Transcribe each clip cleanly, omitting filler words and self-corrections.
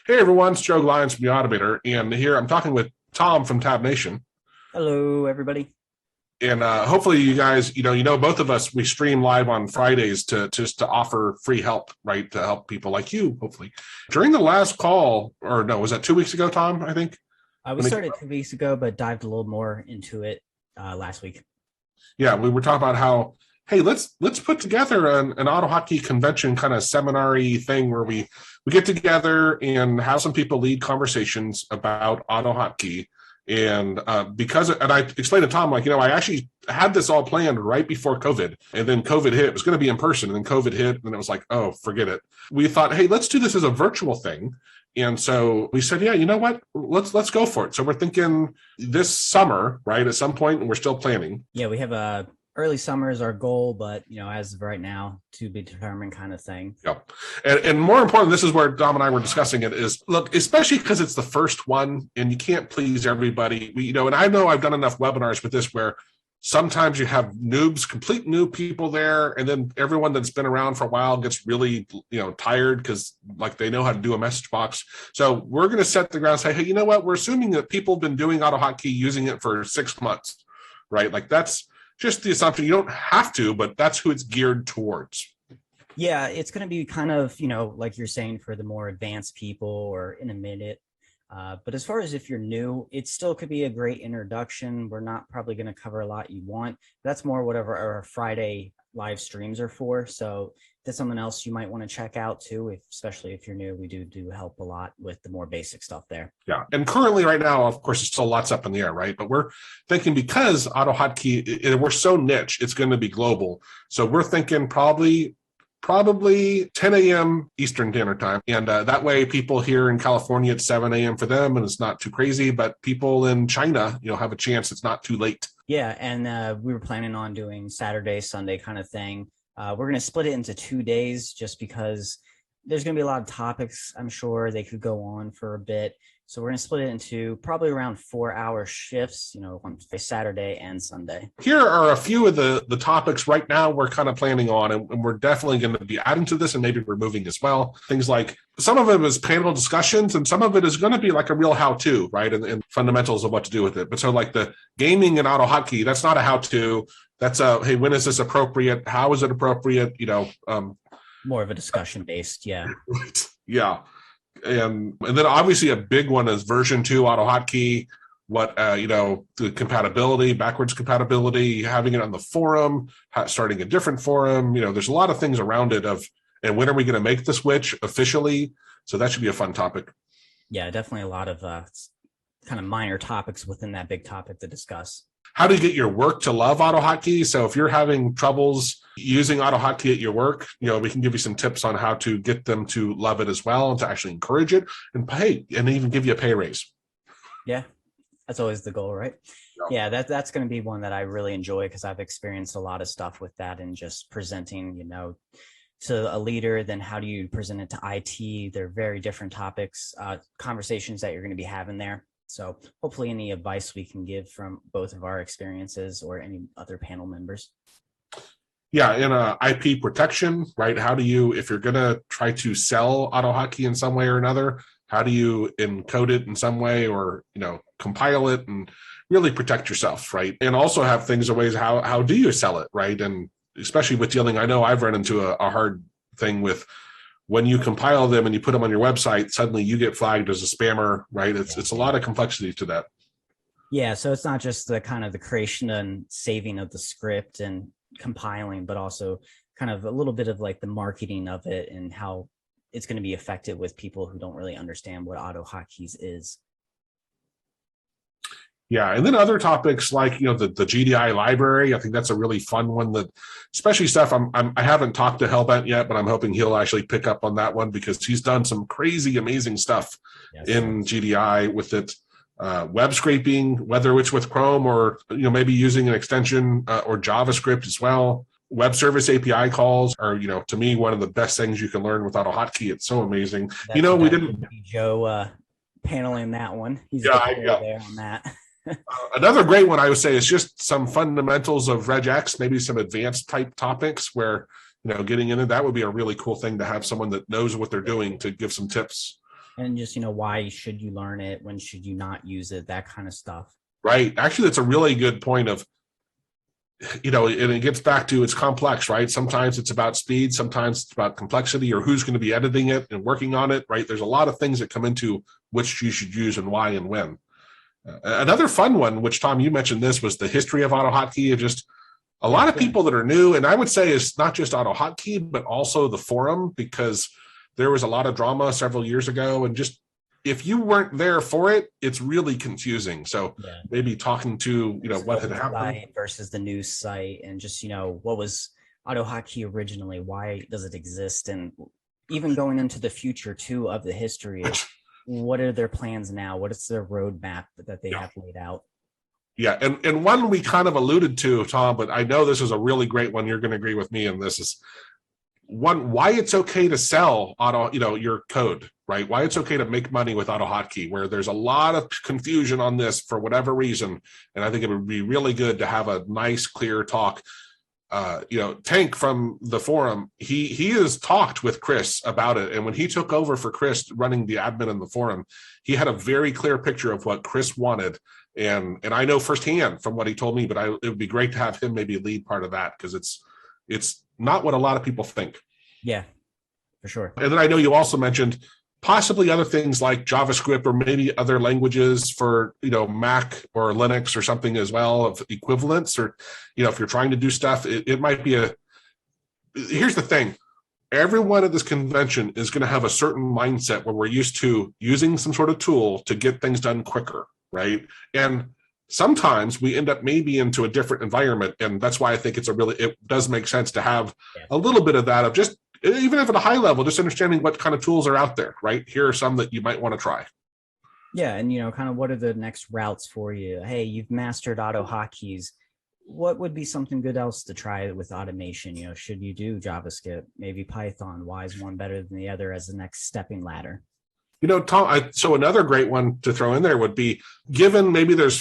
Hey everyone, it's Joe Lyons from the Automator, and here I'm talking with Tom from Tab Nation. Hello, everybody. And hopefully, you guys, both of us, we stream live on Fridays to offer free help, right? To help people like you, hopefully. During the last call, or no, was that 2 weeks ago, Tom? I think We started 2 weeks ago, but dived a little more into it last week. Yeah, we were talking about how, hey, let's put together an AutoHotkey convention kind of seminar-y thing where we get together and have some people lead conversations about AutoHotkey. And I explained to Tom, I actually had this all planned right before COVID, and then COVID hit. It was going to be in person, and then COVID hit, and it was like, oh, forget it. We thought, hey, let's do this as a virtual thing. And so we said, yeah, you know what? Let's go for it. So we're thinking this summer, right, at some point, and we're still planning. Yeah, we have early summer is our goal, but as of right now, to be determined kind of thing. Yeah. And more important, this is where Dom and I were discussing it, is look, especially because it's the first one and you can't please everybody. And I know I've done enough webinars with this where sometimes you have noobs, complete new people there, and then everyone that's been around for a while gets really, tired because they know how to do a message box. So we're going to set the ground and say, hey, you know what? We're assuming that people have been doing AutoHotkey, using it for 6 months, right? That's just the assumption. You don't have to, but that's who it's geared towards. Yeah, it's going to be kind of, like you're saying, for the more advanced people or intermediate. But as far as if you're new, it still could be a great introduction. We're not probably going to cover a lot you want. That's more whatever our Friday live streams are for. So that's something else you might want to check out too, especially if you're new. We do help a lot with the more basic stuff there. Yeah. And currently right now, of course, it's still lots up in the air, right? But we're thinking because AutoHotkey, we're so niche, it's going to be global. So we're thinking probably 10 a.m. Eastern Standard Time. And that way people here in California, it's 7 a.m. for them and it's not too crazy, but people in China, have a chance it's not too late. Yeah. And we were planning on doing Saturday, Sunday kind of thing. We're going to split it into 2 days just because there's going to be a lot of topics. I'm sure they could go on for a bit. So we're going to split it into probably around 4-hour shifts, on Saturday and Sunday. Here are a few of the topics right now we're kind of planning on, and we're definitely going to be adding to this and maybe removing as well. Things like some of it is panel discussions and some of it is going to be like a real how-to, right? And fundamentals of what to do with it. But so like the gaming and AutoHotkey, that's not a how-to. That's hey, when is this appropriate? How is it appropriate? More of a discussion based. Yeah. Yeah. And then obviously a big one is version 2 AutoHotkey, what, the compatibility, backwards compatibility, having it on the forum, starting a different forum. There's a lot of things around it and when are we going to make the switch officially? So that should be a fun topic. Yeah, definitely a lot of kind of minor topics within that big topic to discuss. How do you get your work to love AutoHotkey? So if you're having troubles using AutoHotkey at your work, we can give you some tips on how to get them to love it as well and to actually encourage it and pay and even give you a pay raise. Yeah, that's always the goal, right? Yeah, that's going to be one that I really enjoy because I've experienced a lot of stuff with that and just presenting, to a leader. Then how do you present it to IT? They're very different topics, conversations that you're going to be having there. So hopefully any advice we can give from both of our experiences or any other panel members. Yeah, in IP protection, right? How do you, if you're going to try to sell AutoHotkey in some way or another, how do you encode it in some way or, compile it and really protect yourself, right? And also have things of ways, how do you sell it, right? And especially with dealing, I know I've run into a hard thing with when you compile them and you put them on your website, suddenly you get flagged as a spammer, right? It's a lot of complexity to that. Yeah, so it's not just the kind of the creation and saving of the script and compiling, but also kind of a little bit of like the marketing of it and how it's going to be effective with people who don't really understand what AutoHotkeys is. Yeah, and then other topics like the GDI library. I think that's a really fun one. That especially stuff I haven't talked to Hellbent yet, but I'm hoping he'll actually pick up on that one because he's done some crazy, amazing stuff in GDI with it. Web scraping, whether it's with Chrome or maybe using an extension or JavaScript as well. Web service API calls are to me one of the best things you can learn with AutoHotkey. It's so amazing. We didn't Joe paneling that one. He's there on that. Another great one I would say is just some fundamentals of regex, maybe some advanced type topics where, getting into that would be a really cool thing to have someone that knows what they're doing to give some tips. And just, why should you learn it? When should you not use it? That kind of stuff. Right. Actually, that's a really good point of, and it gets back to it's complex, right? Sometimes it's about speed, sometimes it's about complexity or who's going to be editing it and working on it, right? There's a lot of things that come into which you should use and why and when. Another fun one, which Tom, you mentioned this, was the history of AutoHotkey. Of just a lot of people that are new, and I would say it's not just AutoHotkey, but also the forum, because there was a lot of drama several years ago, and just if you weren't there for it, it's really confusing. So maybe talking to, what had happened versus the news site, and just, what was AutoHotkey originally? Why does it exist? And even going into the future too of the history of what are their plans now? What is their roadmap that they have laid out? Yeah. And one we kind of alluded to, Tom, but I know this is a really great one. You're going to agree with me. And this is one, why it's okay to sell your code, right? Why it's okay to make money with AutoHotkey, where there's a lot of confusion on this for whatever reason. And I think it would be really good to have a nice, clear talk. Tank from the forum, he has talked with Chris about it. And when he took over for Chris running the admin in the forum, he had a very clear picture of what Chris wanted. And I know firsthand from what he told me, but it would be great to have him maybe lead part of that, because it's not what a lot of people think. Yeah, for sure. And then I know you also mentioned possibly other things like JavaScript or maybe other languages for, Mac or Linux or something as well, of equivalents, or, if you're trying to do stuff, it might be here's the thing. Everyone at this convention is going to have a certain mindset where we're used to using some sort of tool to get things done quicker, right? And sometimes we end up maybe into a different environment. And that's why I think it does make sense to have a little bit of that, of just, even if at a high level, just understanding what kind of tools are out there, right? Here are some that you might want to try. Yeah. And, kind of what are the next routes for you? Hey, you've mastered AutoHotkeys. What would be something good else to try with automation? Should you do JavaScript, maybe Python? Why is one better than the other as the next stepping ladder? Tom, so another great one to throw in there would be, given maybe there's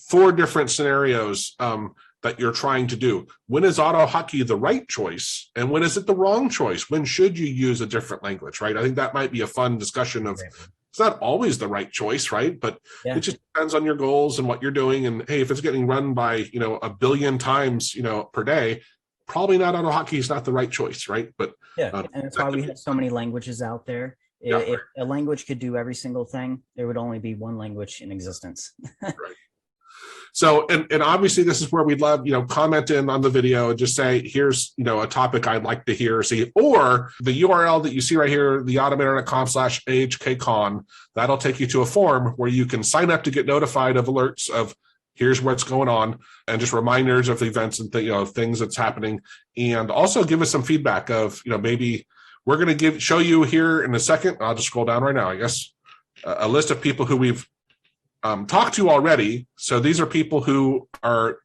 4 different scenarios that you're trying to do. When is AutoHotkey the right choice? And when is it the wrong choice? When should you use a different language, right? I think that might be a fun discussion of, it's not always the right choice, right? But it just depends on your goals and what you're doing. And hey, if it's getting run by, 1 billion times, per day, probably not AutoHotkey is not the right choice, right? But and that's why we have so many languages out there. If a language could do every single thing, there would only be one language in existence. Right. So, and obviously this is where we'd love, comment in on the video and just say, here's, a topic I'd like to hear or see, or the URL that you see right here, theautomator.com/AHKCon, that'll take you to a form where you can sign up to get notified of alerts of here's what's going on, and just reminders of events and things that's happening. And also give us some feedback of, maybe we're going to show you here in a second. I'll just scroll down right now, I guess, a list of people who we've talked to already. So these are people who are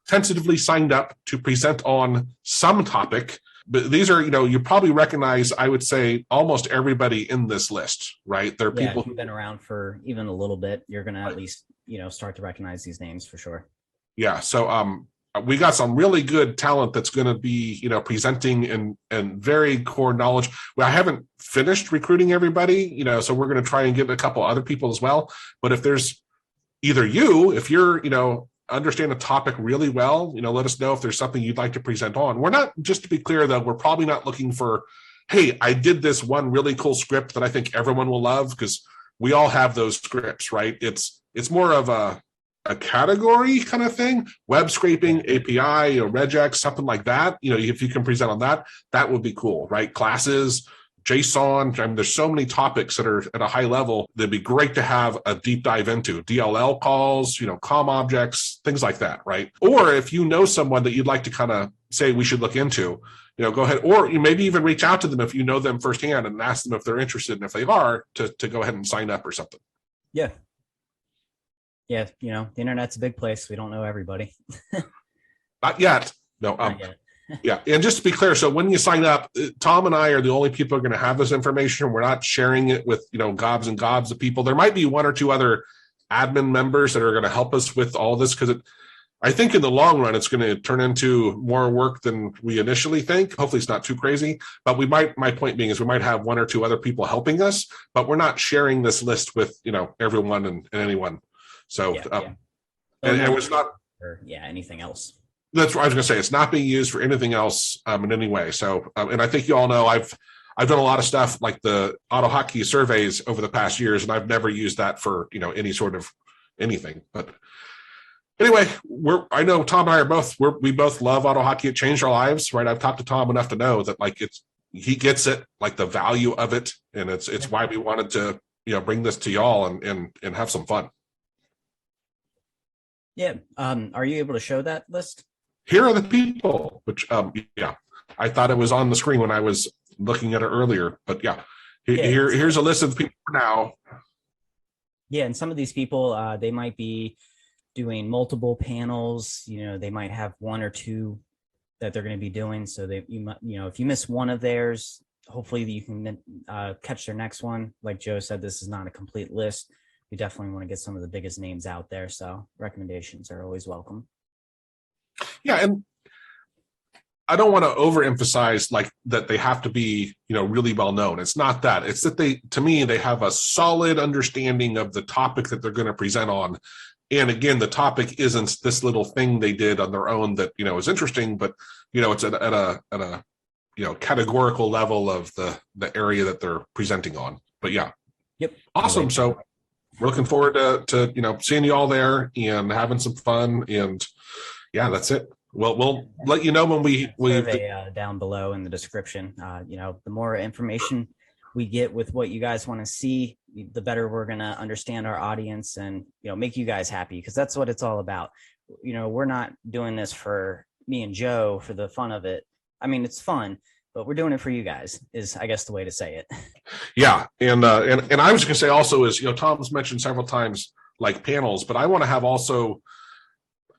tentatively signed up to present on some topic. But these are, you probably recognize, I would say, almost everybody in this list, right? There are people who've been around for even a little bit. You're going to at least, start to recognize these names for sure. Yeah. So we got some really good talent that's going to be, presenting and very core knowledge. Well, I haven't finished recruiting everybody, so we're going to try and get a couple other people as well. But if there's either if you're, understand a topic really well, let us know if there's something you'd like to present on. We're not, just to be clear though, we're probably not looking for, hey, I did this one really cool script that I think everyone will love, because we all have those scripts, right? It's more of a category kind of thing, web scraping, API, regex, something like that. If you can present on that, that would be cool, right? Classes, JSON. I mean, there's so many topics that are at a high level that'd be great to have a deep dive into. DLL calls, COM objects, things like that, right? Or if you know someone that you'd like to kind of say we should look into, go ahead, or you maybe even reach out to them if you know them firsthand and ask them if they're interested, and if they are, to go ahead and sign up or something. Yeah. Yeah, the internet's a big place. We don't know everybody. Not yet. No. Not yet. Yeah. And just to be clear, so when you sign up, Tom and I are the only people who are going to have this information. We're not sharing it with, gobs and gobs of people. There might be 1 or 2 other admin members that are going to help us with all this, because I think in the long run, it's going to turn into more work than we initially think. Hopefully it's not too crazy, but my point being is we might have one or two other people helping us, but we're not sharing this list with, everyone and anyone. So, and it was not, anything else. That's what I was going to say. It's not being used for anything else in any way. So, and I think you all know I've done a lot of stuff like the AutoHotkey surveys over the past years, and I've never used that for, any sort of anything, but anyway, I know Tom and I we both love AutoHotkey. It changed our lives, right? I've talked to Tom enough to know that he gets it, like the value of it. And it's why we wanted to, bring this to y'all and have some fun. Yeah. Are you able to show that list? Here are the people, which, I thought it was on the screen when I was looking at it earlier, but here's a list of people now. Yeah. And some of these people, they might be doing multiple panels. They might have one or two that they're going to be doing. So if you miss one of theirs, hopefully you can catch their next one. Like Joe said, this is not a complete list. We definitely want to get some of the biggest names out there. So recommendations are always welcome. Yeah. And I don't want to overemphasize that they have to be, really well known. It's not that. It's that to me, they have a solid understanding of the topic that they're going to present on. And again, the topic isn't this little thing they did on their own that, is interesting, but, it's at a categorical level of the area that they're presenting on. But yeah. Yep. Awesome. So we're looking forward to seeing you all there and having some fun. And yeah, that's it. Well, we'll let you know when we survey down below in the description. The more information we get with what you guys want to see, the better we're going to understand our audience and, make you guys happy, because that's what it's all about. We're not doing this for me and Joe for the fun of it. I mean, it's fun, but we're doing it for you guys is, I guess, the way to say it. Yeah. And I was going to say also is, Tom's mentioned several times like panels, but I want to have also,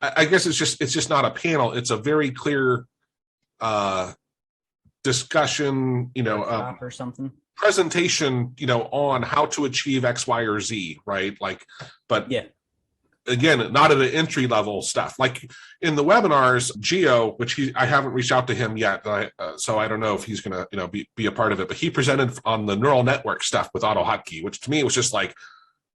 I guess it's just not a panel. It's a very clear discussion, or something. Presentation, on how to achieve X, Y, or Z, right? But yeah, again, not at an entry level stuff. Like in the webinars, Geo, which I haven't reached out to him yet, so I don't know if he's going to, be a part of it. But he presented on the neural network stuff with AutoHotkey, which to me was just like,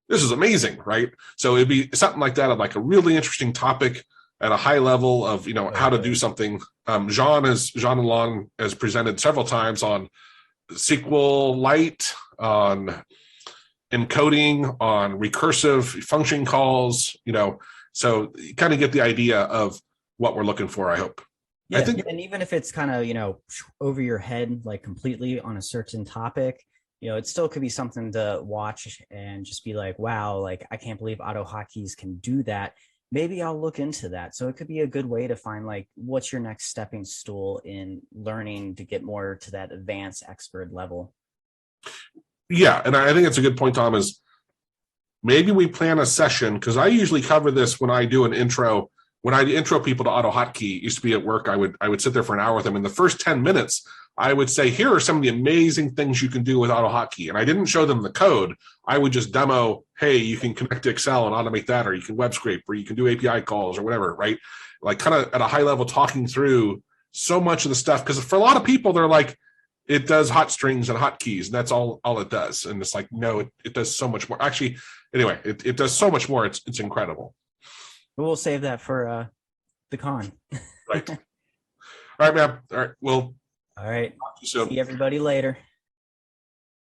this is amazing, right? So it'd be something like that, of like a really interesting topic at a high level of, how to do something. Jean and Lon has presented several times on SQLite, on encoding, on recursive function calls, so you kind of get the idea of what we're looking for, I hope. Yeah, and even if it's kind of, over your head, like completely on a certain topic, it still could be something to watch and just be like, wow, like, I can't believe AutoHotkeys can do that. Maybe I'll look into that. So it could be a good way to find like, what's your next stepping stool in learning to get more to that advanced expert level. Yeah. And I think it's a good point, Tom, is maybe we plan a session, because I usually cover this when I do an intro. When I intro people to AutoHotkey, it used to be at work, I would sit there for an hour with them. In the first 10 minutes, I would say, here are some of the amazing things you can do with AutoHotkey. And I didn't show them the code. I would just demo, hey, you can connect to Excel and automate that, or you can web scrape, or you can do API calls or whatever, right? Like kind of at a high level, talking through so much of the stuff. Because for a lot of people, they're like, it does hot strings and hotkeys, and that's all it does. And it's like, no, it does so much more. Actually, anyway, it does so much more. It's incredible. We'll save that for the con. Right. All right, man. All right. Well. All right. See everybody later.